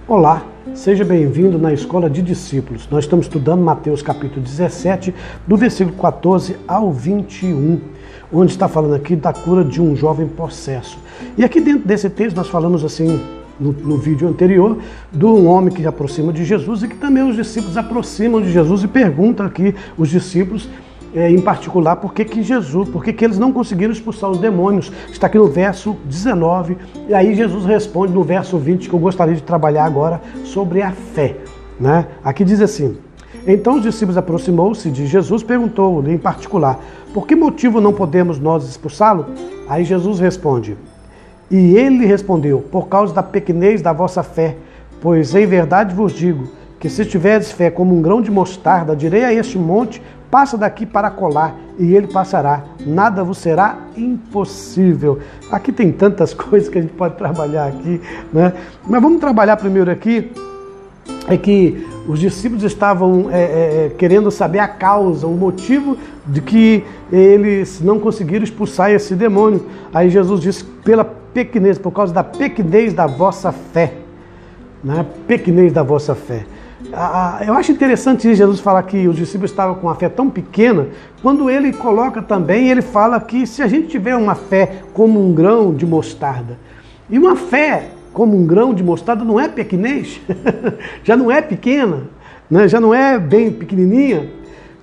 Olá, seja bem-vindo na Escola de Discípulos. Nós estamos estudando Mateus capítulo 17, do versículo 14 ao 21, onde está falando aqui da cura de um jovem possesso. E aqui dentro desse texto nós falamos assim, no vídeo anterior, de um homem que se aproxima de Jesus e que também os discípulos aproximam de Jesus e perguntam aqui os discípulos, em particular, por que eles não conseguiram expulsar os demônios. Está aqui no verso 19, e aí Jesus responde no verso 20, que eu gostaria de trabalhar agora, sobre a fé. Né? Aqui diz assim: então os discípulos aproximou-se de Jesus, perguntou-lhe em particular, por que motivo não podemos nós expulsá-lo? Aí Jesus responde, e ele respondeu, por causa da pequenez da vossa fé, pois em verdade vos digo, que se tiverdes fé como um grão de mostarda, direi a este monte, passa daqui para colar, e ele passará. Nada vos será impossível. Aqui tem tantas coisas que a gente pode trabalhar aqui, né? Mas vamos trabalhar primeiro aqui, é que os discípulos estavam querendo saber a causa, o motivo de que eles não conseguiram expulsar esse demônio. Aí Jesus disse, pela pequenez, por causa da pequenez da vossa fé. Né? Pequenez da vossa fé. Eu acho interessante Jesus falar que os discípulos estavam com uma fé tão pequena, quando ele coloca também, ele fala que se a gente tiver uma fé como um grão de mostarda, e uma fé como um grão de mostarda não é pequenez, já não é pequena, né? Já não é bem pequenininha,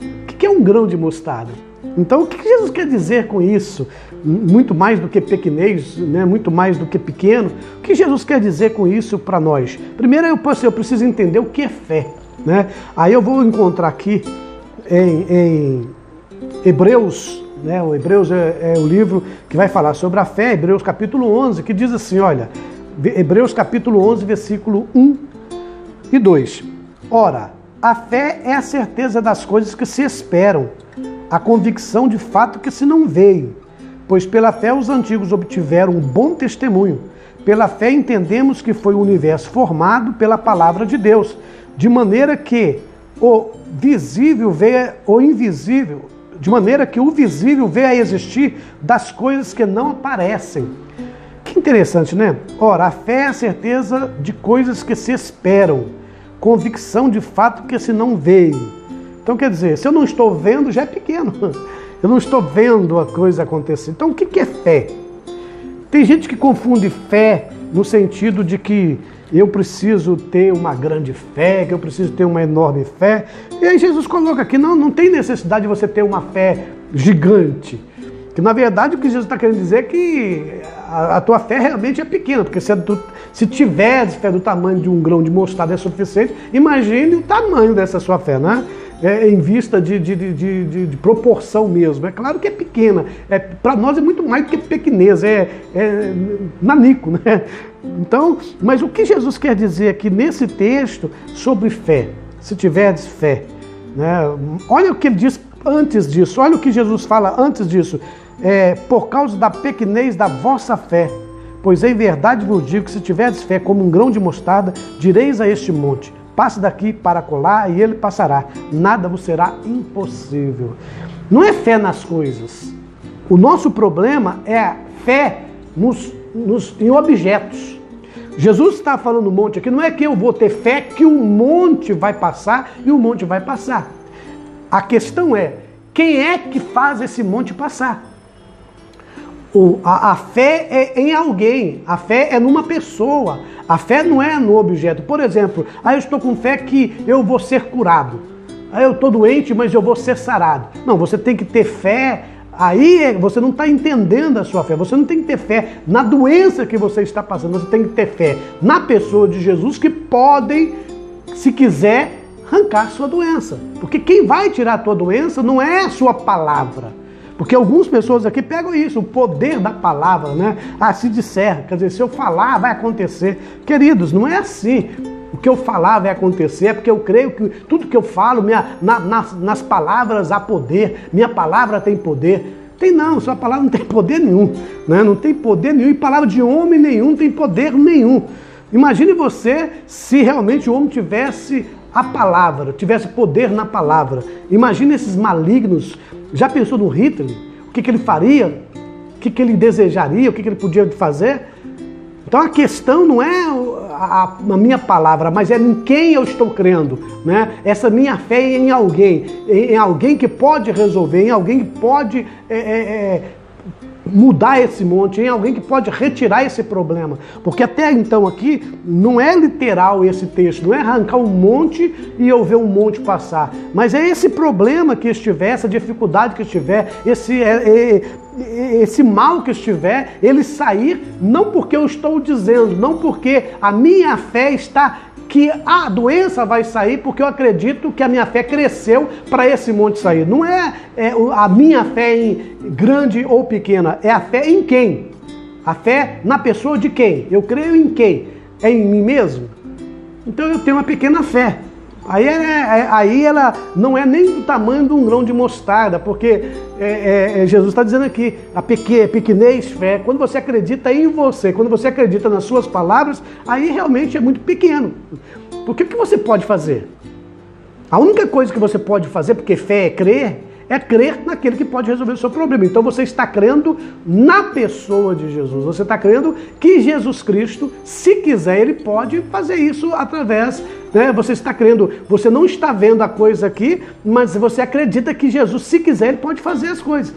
o que é um grão de mostarda? Então o que Jesus quer dizer com isso? Muito mais do que pequenez, né? Muito mais do que pequeno. O que Jesus quer dizer com isso para nós? Primeiro eu preciso entender o que é fé. Né? Aí eu vou encontrar aqui em Hebreus, né? O Hebreus é o livro que vai falar sobre a fé, Hebreus capítulo 11, que diz assim, olha, Hebreus capítulo 11, versículo 1 e 2. Ora, a fé é a certeza das coisas que se esperam, a convicção de fato que se não veem. Pois pela fé os antigos obtiveram um bom testemunho. Pela fé entendemos que foi o universo formado pela palavra de Deus, de maneira que o visível veio o invisível, de maneira que o visível veio a existir das coisas que não aparecem. Que interessante, né? Ora, a fé é a certeza de coisas que se esperam, convicção de fato que se não veem. Então quer dizer, se eu não estou vendo, já é pequeno. Eu não estou vendo a coisa acontecer. Então o que é fé? Tem gente que confunde fé no sentido de que eu preciso ter uma grande fé, que eu preciso ter uma enorme fé. E aí Jesus coloca aqui, não tem necessidade de você ter uma fé gigante. Que na verdade o que Jesus está querendo dizer é que a tua fé realmente é pequena, porque se tiveres fé do tamanho de um grão de mostarda é suficiente, imagine o tamanho dessa sua fé, né? Em vista de proporção mesmo. É claro que é pequena. Para nós é muito mais do que pequenez, é nanico, né? Então, mas o que Jesus quer dizer aqui nesse texto sobre fé? Se tiveres fé, né? Olha o que ele diz antes disso, olha o que Jesus fala antes disso. Por causa da pequenez da vossa fé, pois em verdade vos digo que se tiveres fé como um grão de mostarda, direis a este monte, passe daqui para colar, e ele passará. Nada vos será impossível. Não é fé nas coisas. O nosso problema é a fé em objetos. Jesus está falando no monte aqui, não é que eu vou ter fé que um monte vai passar e o monte vai passar. A questão é, quem é que faz esse monte passar? A fé é em alguém, a fé é numa pessoa, a fé não é no objeto. Por exemplo, eu estou com fé que eu vou ser curado, eu estou doente, mas eu vou ser sarado. Não, você tem que ter fé, aí você não está entendendo a sua fé, você não tem que ter fé na doença que você está passando, você tem que ter fé na pessoa de Jesus que podem, se quiser, arrancar a sua doença. Porque quem vai tirar a tua doença não é a sua palavra. Porque algumas pessoas aqui pegam isso, o poder da palavra, né? Se disser, quer dizer, se eu falar, vai acontecer. Queridos, não é assim. O que eu falar vai acontecer, é porque eu creio que tudo que eu falo, nas palavras há poder, minha palavra tem poder. Tem não, sua palavra não tem poder nenhum, né? Não tem poder nenhum, e palavra de homem nenhum tem poder nenhum. Imagine você se realmente o homem tivesse a palavra, tivesse poder na palavra. Imagine esses malignos. Já pensou no Hitler? O que ele faria? O que ele desejaria? O que ele podia fazer? Então a questão não é a minha palavra, mas é em quem eu estou crendo, né? Essa minha fé é em alguém que pode resolver, em alguém que pode mudar esse monte, em alguém que pode retirar esse problema. Porque até então aqui não é literal esse texto, não é arrancar um monte e eu ver um monte passar, mas é esse problema que estiver, essa dificuldade que estiver, esse mal que estiver, ele sair, não porque eu estou dizendo, não porque a minha fé está que a doença vai sair, porque eu acredito que a minha fé cresceu para esse monte sair. Não é a minha fé em grande ou pequena, é a fé em quem? A fé na pessoa de quem? Eu creio em quem? É em mim mesmo? Então eu tenho uma pequena fé. Aí ela não é nem do tamanho de um grão de mostarda, porque Jesus está dizendo aqui, a pequenez fé, quando você acredita em você, quando você acredita nas suas palavras, aí realmente é muito pequeno. Porque o que você pode fazer? A única coisa que você pode fazer, porque fé é crer naquele que pode resolver o seu problema. Então você está crendo na pessoa de Jesus. Você está crendo que Jesus Cristo, se quiser, ele pode fazer isso através, né? Você está crendo, você não está vendo a coisa aqui, mas você acredita que Jesus, se quiser, ele pode fazer as coisas.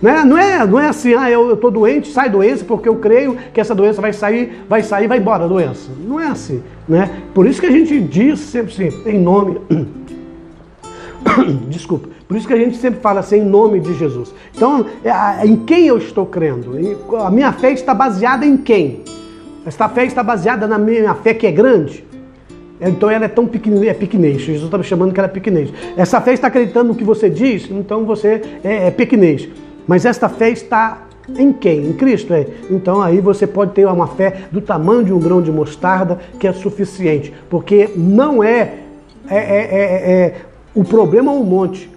Né? Não é assim, eu estou doente, sai doença porque eu creio que essa doença vai sair, vai embora a doença. Não é assim, né? Por isso que a gente diz sempre assim, em nome... Desculpa. Por isso que a gente sempre fala assim, em nome de Jesus. Então, em quem eu estou crendo? A minha fé está baseada em quem? Esta fé está baseada na minha fé que é grande? Então ela é tão pequenez, Jesus está me chamando que ela é pequenez. Essa fé está acreditando no que você diz, então você é pequenez. Mas esta fé está em quem? Em Cristo, Então aí você pode ter uma fé do tamanho de um grão de mostarda que é suficiente. Porque não o problema é um monte.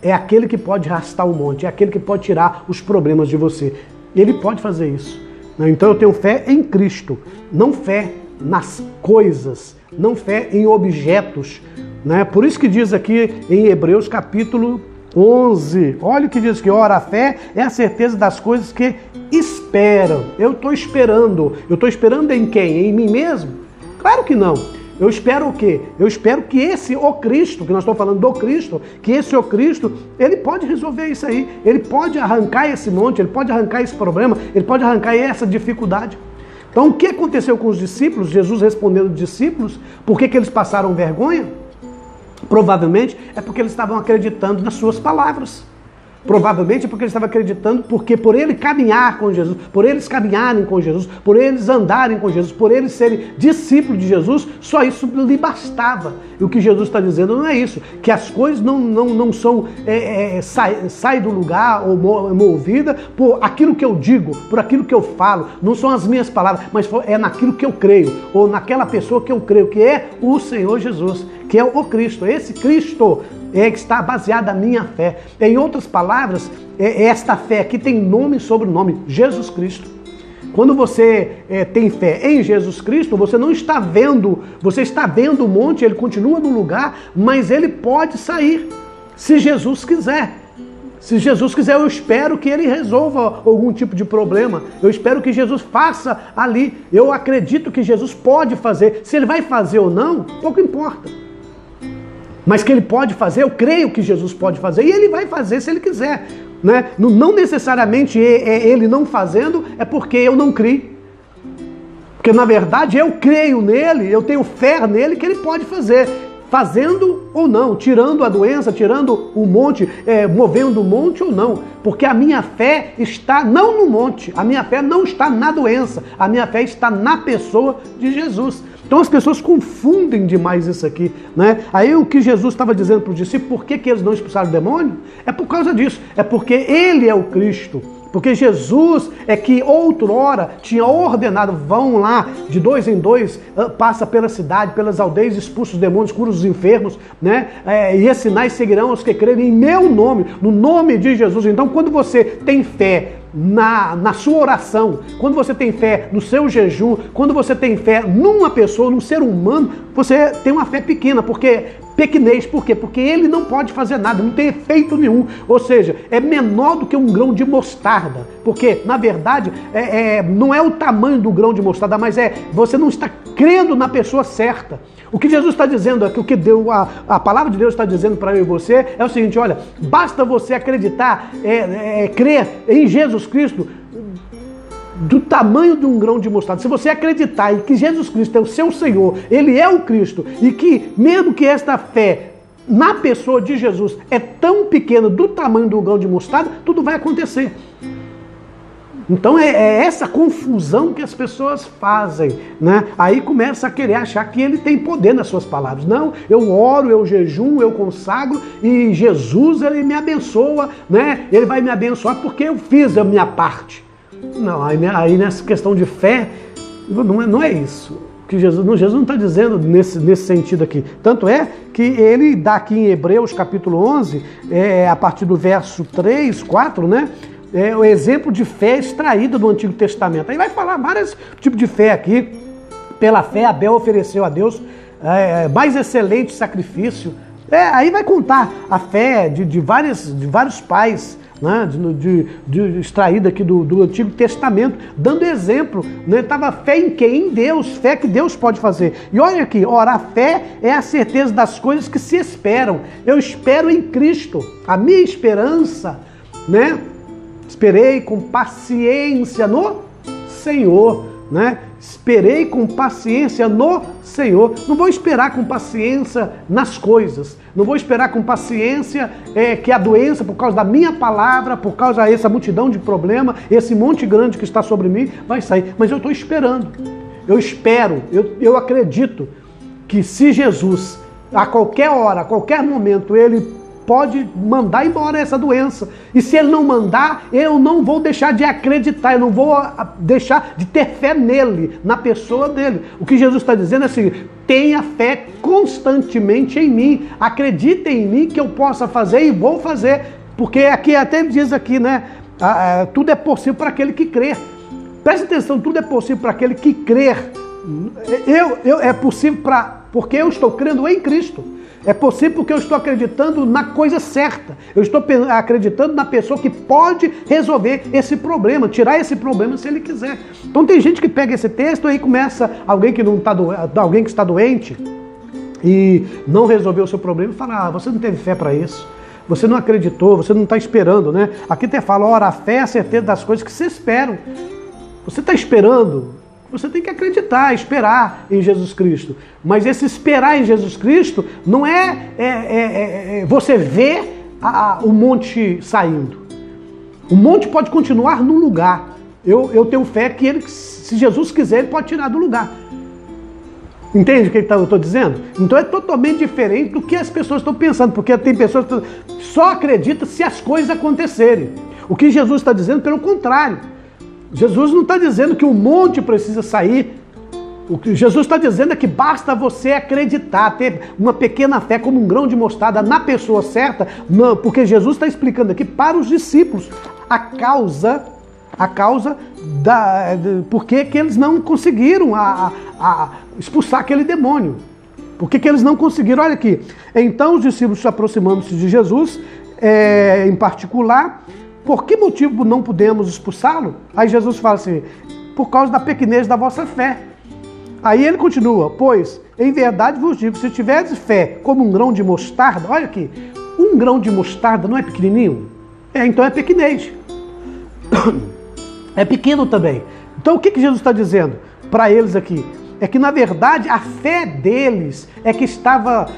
É aquele que pode arrastar o monte, é aquele que pode tirar os problemas de você. Ele pode fazer isso. Então eu tenho fé em Cristo, não fé nas coisas, não fé em objetos. Né? Por isso que diz aqui em Hebreus capítulo 11, olha o que diz aqui, ora, a fé é a certeza das coisas que esperam. Eu estou esperando em quem? Em mim mesmo? Claro que não. Eu espero o quê? Eu espero que esse o Cristo, que nós estamos falando do Cristo, que esse o Cristo, ele pode resolver isso aí, ele pode arrancar esse monte, ele pode arrancar esse problema, ele pode arrancar essa dificuldade. Então o que aconteceu com os discípulos? Jesus respondendo aos discípulos, por que eles passaram vergonha? Provavelmente é porque eles estavam acreditando nas suas palavras. Provavelmente é porque eles estavam acreditando, porque por ele caminhar com Jesus, por eles caminharem com Jesus, por eles andarem com Jesus, por eles serem discípulos de Jesus, só isso lhe bastava. E o que Jesus está dizendo não é isso, que as coisas não são sai do lugar ou movida por aquilo que eu digo, por aquilo que eu falo, não são as minhas palavras, mas é naquilo que eu creio, ou naquela pessoa que eu creio, que é o Senhor Jesus, que é o Cristo, esse Cristo que está baseada a minha fé. Em outras palavras, esta fé aqui tem nome e sobrenome, Jesus Cristo. Quando você tem fé em Jesus Cristo, você não está vendo, você está vendo o monte, ele continua no lugar, mas ele pode sair, se Jesus quiser. Se Jesus quiser, eu espero que ele resolva algum tipo de problema. Eu espero que Jesus faça ali. Eu acredito que Jesus pode fazer. Se ele vai fazer ou não, pouco importa. Mas que ele pode fazer, eu creio que Jesus pode fazer, e ele vai fazer se ele quiser. Né? Não necessariamente ele não fazendo é porque eu não creio. Porque na verdade eu creio nele, eu tenho fé nele que ele pode fazer. Fazendo ou não, tirando a doença, tirando o monte, movendo o monte ou não. Porque a minha fé está não no monte, a minha fé não está na doença, a minha fé está na pessoa de Jesus. Então as pessoas confundem demais isso aqui, né? Aí o que Jesus estava dizendo para os discípulos, por que eles não expulsaram o demônio? É por causa disso, é porque ele é o Cristo. Porque Jesus é que outrora tinha ordenado, vão lá de 2 em 2, passa pela cidade, pelas aldeias, expulsa os demônios, cura os enfermos, né? E esses sinais seguirão os que crerem em meu nome, no nome de Jesus. Então quando você tem fé na sua oração, quando você tem fé no seu jejum, quando você tem fé numa pessoa, num ser humano, você tem uma fé pequena, porque pequenez. Por quê? Porque ele não pode fazer nada, não tem efeito nenhum. Ou seja, é menor do que um grão de mostarda. Porque, na verdade, não é o tamanho do grão de mostarda, mas você não está crendo na pessoa certa. O que Jesus está dizendo aqui, o que a palavra de Deus está dizendo para eu e você, é o seguinte: olha, basta você acreditar, crer em Jesus Cristo, do tamanho de um grão de mostarda. Se você acreditar em que Jesus Cristo é o seu Senhor, Ele é o Cristo, e que mesmo que esta fé na pessoa de Jesus é tão pequena, do tamanho do grão de mostarda, tudo vai acontecer. Então é essa confusão que as pessoas fazem, né? Aí começa a querer achar que ele tem poder nas suas palavras. Não, eu oro, eu jejum, eu consagro e Jesus, ele me abençoa, né? Ele vai me abençoar porque eu fiz a minha parte. Não, aí nessa questão de fé, não é isso. Que Jesus não está dizendo nesse sentido aqui. Tanto é que ele dá aqui em Hebreus capítulo 11, a partir do verso 3, 4, né? É o exemplo de fé extraída do Antigo Testamento. Aí vai falar vários tipos de fé aqui. Pela fé, Abel ofereceu a Deus mais excelente sacrifício. Aí vai contar a fé de vários pais, né, extraída aqui do Antigo Testamento, dando exemplo, né? Estava fé em quem? Em Deus, fé que Deus pode fazer. E olha aqui, a fé é a certeza das coisas que se esperam. Eu espero em Cristo, a minha esperança, né? Esperei com paciência no Senhor, né? Esperei com paciência no Senhor. Não vou esperar com paciência nas coisas. Não vou esperar com paciência que a doença, por causa da minha palavra, por causa dessa multidão de problemas, esse monte grande que está sobre mim, vai sair. Mas eu estou esperando. Eu espero, eu acredito que se Jesus, a qualquer hora, a qualquer momento, ele pode mandar embora essa doença. E se ele não mandar, eu não vou deixar de acreditar, eu não vou deixar de ter fé nele, na pessoa dele. O que Jesus está dizendo é assim: tenha fé constantemente em mim, acredite em mim que eu possa fazer e vou fazer. Porque aqui até diz aqui, né? Tudo é possível para aquele que crê. Preste atenção, tudo é possível para aquele que crer. É possível porque eu estou crendo em Cristo. É possível porque eu estou acreditando na coisa certa. Eu estou acreditando na pessoa que pode resolver esse problema, tirar esse problema se ele quiser. Então tem gente que pega esse texto e começa, alguém que está doente e não resolveu o seu problema, e fala: você não teve fé para isso. Você não acreditou, você não está esperando, né? Aqui até fala: a fé é a certeza das coisas que se esperam. Você está esperando? Você tem que acreditar, esperar em Jesus Cristo. Mas esse esperar em Jesus Cristo não é você ver o monte saindo. O monte pode continuar num lugar. Eu tenho fé que se Jesus quiser, ele pode tirar do lugar. Entende o que eu estou dizendo? Então é totalmente diferente do que as pessoas estão pensando. Porque tem pessoas que só acreditam se as coisas acontecerem. O que Jesus está dizendo, pelo contrário. Jesus não está dizendo que o monte precisa sair. O que Jesus está dizendo é que basta você acreditar, ter uma pequena fé como um grão de mostarda na pessoa certa, porque Jesus está explicando aqui para os discípulos a causa por que eles não conseguiram expulsar aquele demônio. Por que eles não conseguiram? Olha aqui. Então os discípulos se aproximando-se de Jesus, em particular, por que motivo não podemos expulsá-lo? Aí Jesus fala assim: por causa da pequenez da vossa fé. Aí ele continua: pois, em verdade vos digo, se tiverdes fé como um grão de mostarda, olha aqui, um grão de mostarda não é pequenininho? Então é pequenez. É pequeno também. Então o que Jesus está dizendo para eles aqui? É que na verdade a fé deles é que estava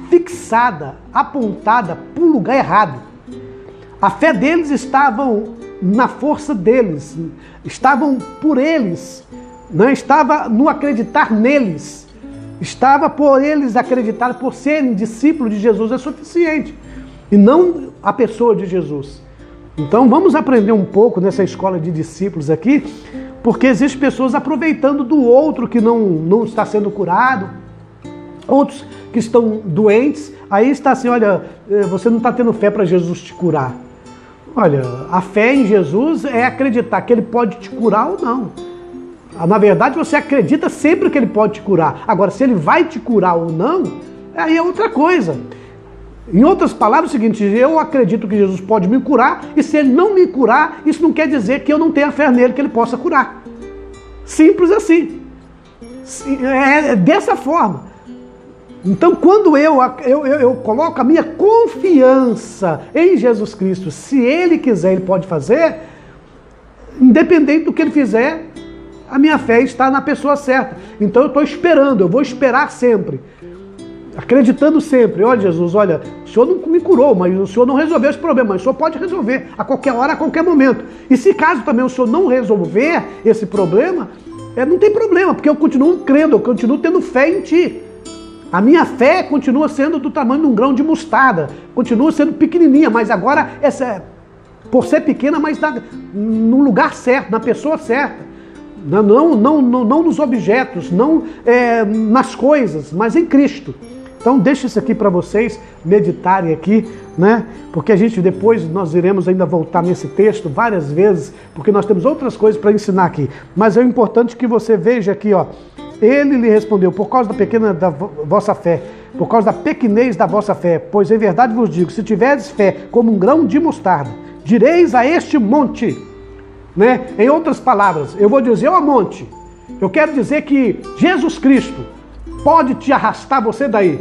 fixada, apontada para o lugar errado. A fé deles estava na força deles, estavam por eles, não estava no acreditar neles, estava por eles acreditar, por serem discípulos de Jesus é suficiente, e não a pessoa de Jesus. Então vamos aprender um pouco nessa escola de discípulos aqui, porque existem pessoas aproveitando do outro que não está sendo curado, outros que estão doentes, aí está assim: olha, você não está tendo fé para Jesus te curar. Olha, a fé em Jesus é acreditar que ele pode te curar ou não. Na verdade, você acredita sempre que ele pode te curar. Agora, se ele vai te curar ou não, aí é outra coisa. Em outras palavras, é o seguinte, eu acredito que Jesus pode me curar, e se ele não me curar, isso não quer dizer que eu não tenha fé nele, que ele possa curar. Simples assim. É dessa forma. Então, quando eu coloco a minha confiança em Jesus Cristo, se ele quiser, ele pode fazer, independente do que ele fizer, a minha fé está na pessoa certa. Então eu estou esperando, eu vou esperar sempre. Acreditando sempre, olha Jesus, olha, o Senhor não me curou, mas o Senhor não resolveu esse problema, mas o Senhor pode resolver a qualquer hora, a qualquer momento. E se caso também o Senhor não resolver esse problema, não tem problema, porque eu continuo crendo, eu continuo tendo fé em Ti. A minha fé continua sendo do tamanho de um grão de mostarda, continua sendo pequenininha, mas agora, por ser pequena, mas no lugar certo, na pessoa certa. Não nos objetos, não nas coisas, mas em Cristo. Então deixa isso aqui para vocês meditarem aqui, né? Porque a gente depois, nós iremos ainda voltar nesse texto várias vezes, porque nós temos outras coisas para ensinar aqui. Mas é importante que você veja aqui, ó. Ele lhe respondeu, por causa da vossa fé, por causa da pequenez da vossa fé, pois em verdade vos digo, se tiverdes fé como um grão de mostarda, direis a este monte, né? Em outras palavras, eu vou dizer, ó monte, eu quero dizer que Jesus Cristo pode te arrastar você daí.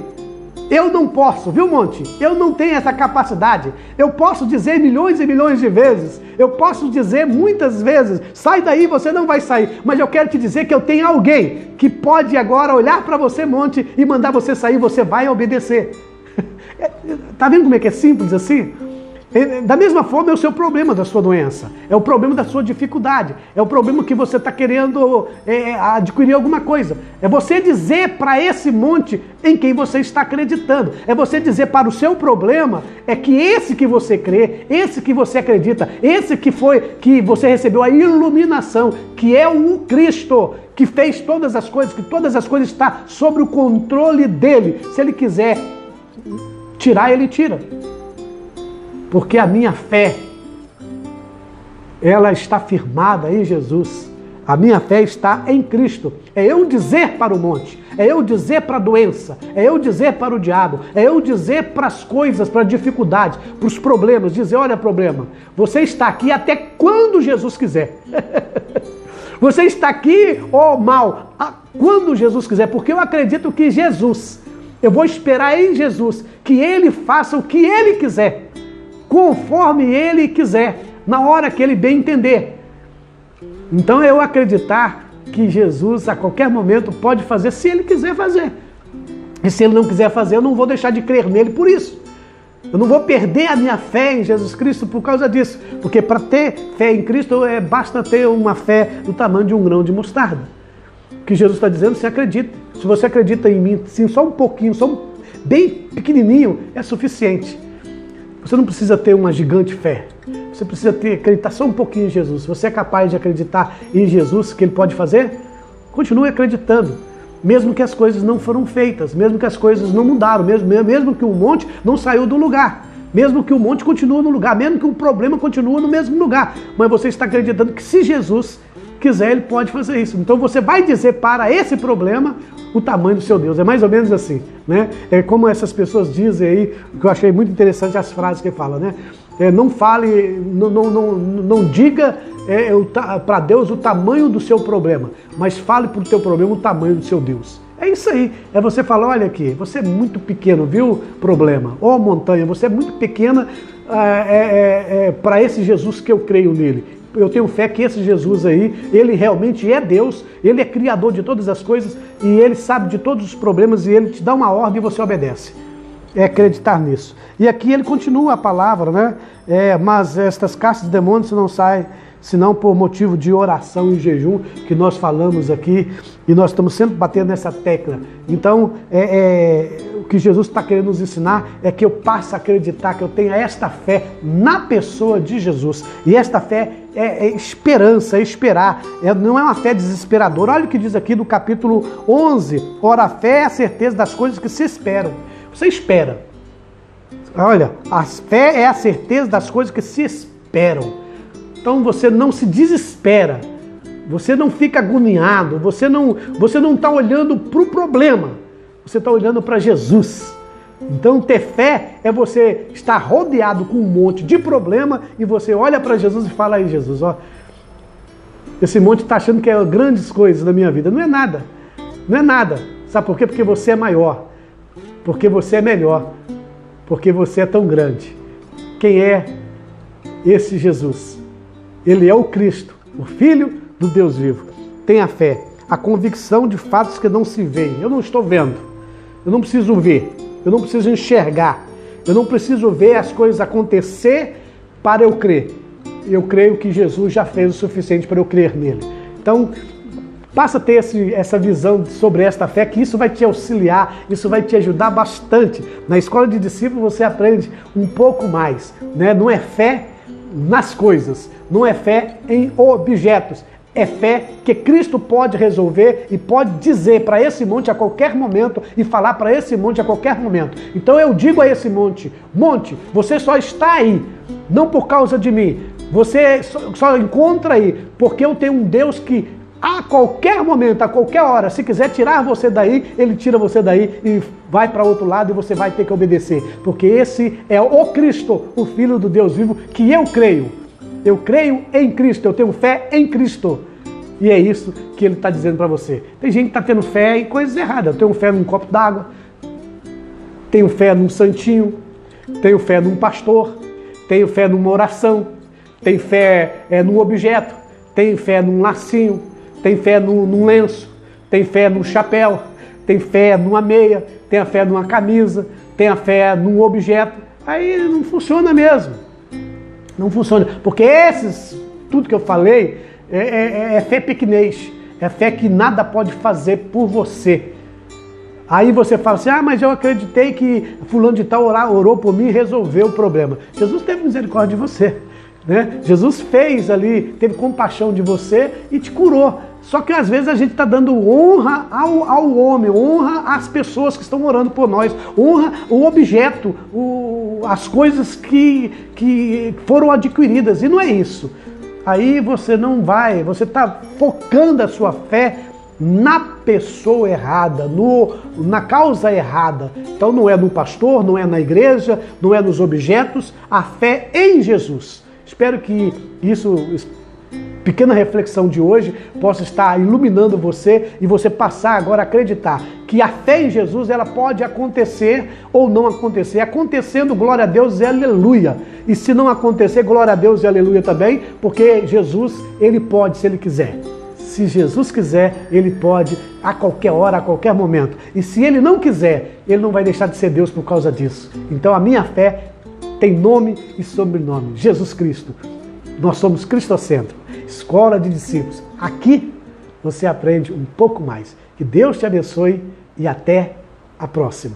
Eu não posso, viu, monte? Eu não tenho essa capacidade. Eu posso dizer milhões e milhões de vezes. Eu posso dizer muitas vezes, sai daí, você não vai sair. Mas eu quero te dizer que eu tenho alguém que pode agora olhar para você, monte, e mandar você sair, você vai obedecer. Tá vendo como é que é simples assim? Da mesma forma é o seu problema da sua doença, é o problema da sua dificuldade, é o problema que você está querendo adquirir alguma coisa. É você dizer para esse monte em quem você está acreditando, é você dizer para o seu problema, é que esse que você crê, esse que você acredita, esse que você recebeu a iluminação, que é o Cristo, que fez todas as coisas, que todas as coisas estão sob o controle dele. Se ele quiser tirar, ele tira. Porque a minha fé, ela está firmada em Jesus. A minha fé está em Cristo. É eu dizer para o monte, é eu dizer para a doença, é eu dizer para o diabo, é eu dizer para as coisas, para a dificuldade, para os problemas, dizer, olha problema, você está aqui até quando Jesus quiser. Você está aqui, ó mal, quando Jesus quiser, porque eu acredito que Jesus, eu vou esperar em Jesus, que Ele faça o que Ele quiser. Conforme Ele quiser, na hora que Ele bem entender. Então eu acreditar que Jesus a qualquer momento pode fazer, se Ele quiser fazer. E se Ele não quiser fazer, eu não vou deixar de crer nele por isso. Eu não vou perder a minha fé em Jesus Cristo por causa disso. Porque para ter fé em Cristo, basta ter uma fé do tamanho de um grão de mostarda. O que Jesus está dizendo, você acredita. Se você acredita em mim, sim, só um pouquinho, bem pequenininho, é suficiente. Você não precisa ter uma gigante fé. Você precisa acreditar só um pouquinho em Jesus. Se você é capaz de acreditar em Jesus, que Ele pode fazer, continue acreditando. Mesmo que as coisas não foram feitas, mesmo que as coisas não mudaram, mesmo que o monte não saiu do lugar, mesmo que o monte continue no lugar, mesmo que o problema continue no mesmo lugar. Mas você está acreditando que se Jesus quiser, Ele pode fazer isso. Então você vai dizer para esse problema o tamanho do seu Deus. É mais ou menos assim, né? É como essas pessoas dizem aí, que eu achei muito interessante as frases que ele fala, né? Não fale, não diga para Deus o tamanho do seu problema, mas fale para o teu problema o tamanho do seu Deus. É isso aí, é você falar, olha aqui, você é muito pequeno, viu, problema? Ó montanha, você é muito pequena para esse Jesus que eu creio nele. Eu tenho fé que esse Jesus aí, Ele realmente é Deus, Ele é criador de todas as coisas e Ele sabe de todos os problemas e Ele te dá uma ordem e você obedece. É acreditar nisso. E aqui ele continua a palavra, né? Mas estas castas de demônios não saem senão por motivo de oração e jejum, que nós falamos aqui, e nós estamos sempre batendo nessa tecla. Então, o que Jesus está querendo nos ensinar é que eu passe a acreditar, que eu tenha esta fé na pessoa de Jesus. E esta fé é esperança, é esperar, não é uma fé desesperadora. Olha o que diz aqui no capítulo 11, ora, a fé é a certeza das coisas que se esperam. Você espera. Olha, a fé é a certeza das coisas que se esperam. Então você não se desespera, você não fica agoniado, você não está olhando para o problema, você está olhando para Jesus. Então ter fé é você estar rodeado com um monte de problema e você olha para Jesus e fala: aí Jesus, ó, esse monte está achando que é grandes coisas na minha vida. Não é nada, não é nada. Sabe por quê? Porque você é maior, porque você é melhor, porque você é tão grande. Quem é esse Jesus? Ele é o Cristo, o Filho do Deus vivo. Tenha fé, a convicção de fatos que não se veem. Eu não estou vendo, eu não preciso ver, eu não preciso enxergar, eu não preciso ver as coisas acontecer para eu crer. Eu creio que Jesus já fez o suficiente para eu crer nele. Então, passa a ter essa visão sobre esta fé, que isso vai te auxiliar, isso vai te ajudar bastante. Na escola de discípulos você aprende um pouco mais, né? Não é fé nas coisas, não é fé em objetos, é fé que Cristo pode resolver e pode dizer para esse monte a qualquer momento e falar para esse monte a qualquer momento. Então eu digo a esse monte: monte, você só está aí, não por causa de mim, você só encontra aí porque eu tenho um Deus que a qualquer momento, a qualquer hora, se quiser tirar você daí, ele tira você daí e vai para outro lado e você vai ter que obedecer. Porque esse é o Cristo, o Filho do Deus vivo, que eu creio. Eu creio em Cristo, eu tenho fé em Cristo. E é isso que ele está dizendo para você. Tem gente que está tendo fé em coisas erradas. Eu tenho fé num copo d'água, tenho fé num santinho, tenho fé num pastor, tenho fé numa oração, tenho fé num objeto, tenho fé num lacinho, tem fé num lenço, tem fé num chapéu, tem fé numa meia, tem a fé numa camisa, tem a fé num objeto. Aí não funciona mesmo. Não funciona. Porque tudo que eu falei, é fé pequenez. É fé que nada pode fazer por você. Aí você fala assim: ah, mas eu acreditei que fulano de tal orou por mim e resolveu o problema. Jesus teve misericórdia de você. Né? Jesus fez ali, teve compaixão de você e te curou. Só que às vezes a gente está dando honra ao homem, honra às pessoas que estão orando por nós, honra o objeto, as coisas que foram adquiridas, e não é isso. Aí você não vai, você está focando a sua fé na pessoa errada, na causa errada. Então não é no pastor, não é na igreja, não é nos objetos, a fé em Jesus. Espero que pequena reflexão de hoje possa estar iluminando você e você passar agora a acreditar que a fé em Jesus ela pode acontecer ou não acontecer. Acontecendo, glória a Deus e aleluia. E se não acontecer, glória a Deus e aleluia também, porque Jesus, ele pode se ele quiser. Se Jesus quiser, ele pode a qualquer hora, a qualquer momento. E se ele não quiser, ele não vai deixar de ser Deus por causa disso. Então a minha fé tem nome e sobrenome, Jesus Cristo. Nós somos Cristocentro, escola de discípulos. Aqui você aprende um pouco mais. Que Deus te abençoe e até a próxima.